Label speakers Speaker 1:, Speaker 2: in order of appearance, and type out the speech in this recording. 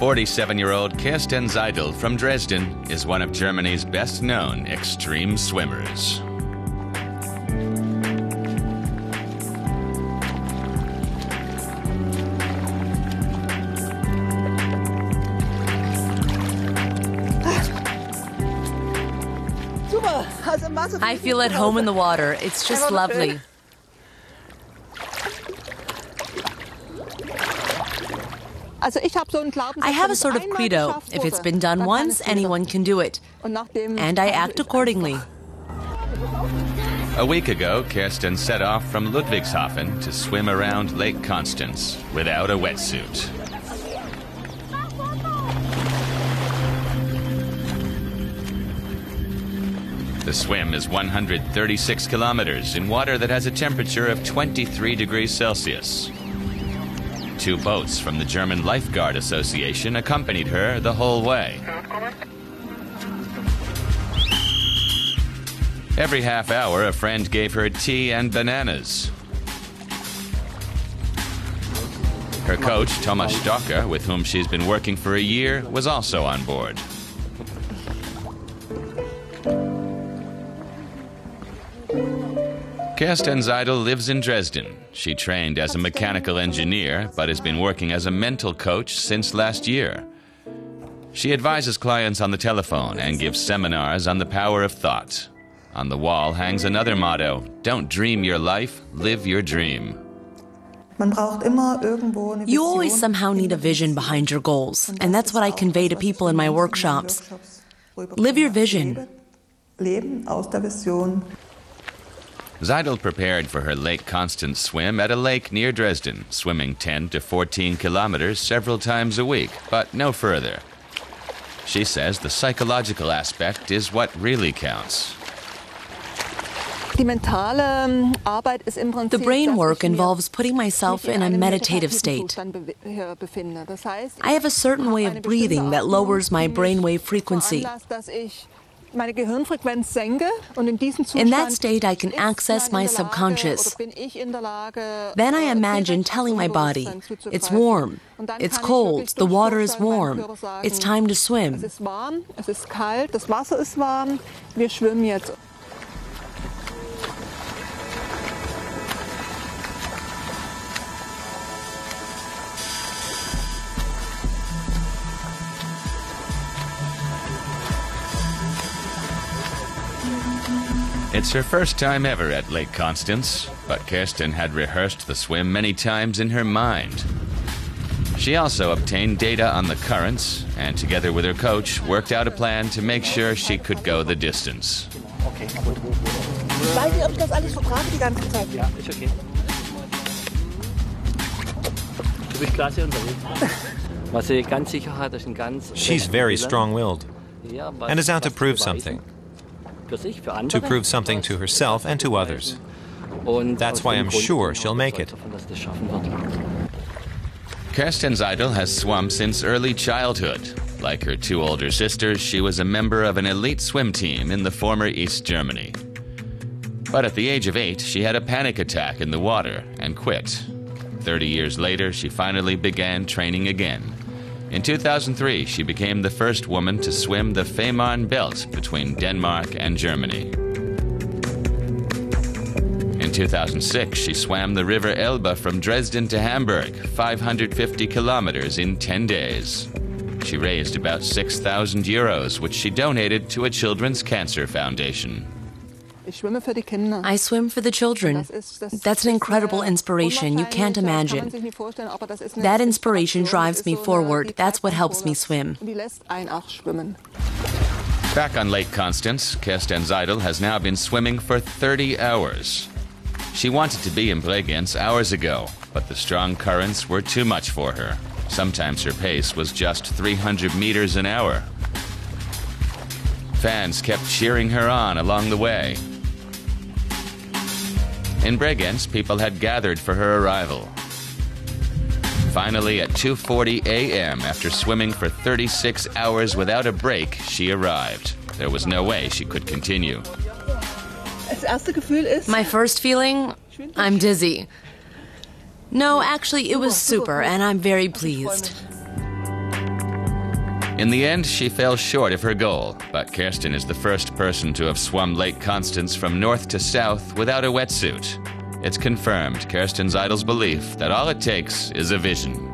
Speaker 1: 47-year-old Kirsten Seidel from Dresden is one of Germany's best-known extreme swimmers.
Speaker 2: I feel at home in the water. It's just lovely. I have a sort of credo. If it's been done once, anyone can do it. And I act accordingly.
Speaker 1: A week ago, Kirsten set off from Ludwigshafen to swim around Lake Constance without a wetsuit. The swim is 136 kilometers in water that has a temperature of 23 degrees Celsius. 2 boats from the German Lifeguard Association accompanied her the whole way. Every half hour, a friend gave her tea and bananas. Her coach, Thomas Stocker, with whom she's been working for a year, was also on board. Kirsten Seidel lives in Dresden. She trained as a mechanical engineer, but has been working as a mental coach since last year. She advises clients on the telephone and gives seminars on the power of thought. On the wall hangs another motto: don't dream your life, live your dream.
Speaker 2: You always somehow need a vision behind your goals, and that's what I convey to people in my workshops. Live your vision.
Speaker 1: Seidel prepared for her Lake Constance swim at a lake near Dresden, swimming 10 to 14 kilometers several times a week, but no further. She says the psychological aspect is what really counts.
Speaker 2: The brain work involves putting myself in a meditative state. I have a certain way of breathing that lowers my brainwave frequency. In that state, I can access my subconscious. Then I imagine telling my body, it's warm, it's cold, the water is warm, it's time to swim.
Speaker 1: It's her first time ever at Lake Constance, but Kirsten had rehearsed the swim many times in her mind. She also obtained data on the currents and, together with her coach, worked out a plan to make sure she could go the distance.
Speaker 3: She's very strong-willed and is out to prove something. To prove something to herself and to others. That's why I'm sure she'll make it.
Speaker 1: Kirsten Seidel has swum since early childhood. Like her 2 older sisters, she was a member of an elite swim team in the former East Germany. But at the age of 8, she had a panic attack in the water and quit. 30 years later, she finally began training again. In 2003, she became the first woman to swim the Fehmarn Belt between Denmark and Germany. In 2006, she swam the River Elbe from Dresden to Hamburg, 550 kilometers in 10 days. She raised about 6,000 euros, which she donated to a children's cancer foundation.
Speaker 2: I swim for the children. That's an incredible inspiration you can't imagine. That inspiration drives me forward. That's what helps me swim.
Speaker 1: Back on Lake Constance, Kirsten Seidel has now been swimming for 30 hours. She wanted to be in Bregenz hours ago, but the strong currents were too much for her. Sometimes her pace was just 300 meters an hour. Fans kept cheering her on along the way. In Bregenz, people had gathered for her arrival. Finally, at 2:40 a.m., after swimming for 36 hours without a break, she arrived. There was no way she could continue.
Speaker 2: My first feeling? I'm dizzy. No, actually, it was super, and I'm very pleased.
Speaker 1: In the end, she fell short of her goal, but Kirsten is the first person to have swum Lake Constance from north to south without a wetsuit. It's confirmed Kirsten Seidel's belief that all it takes is a vision.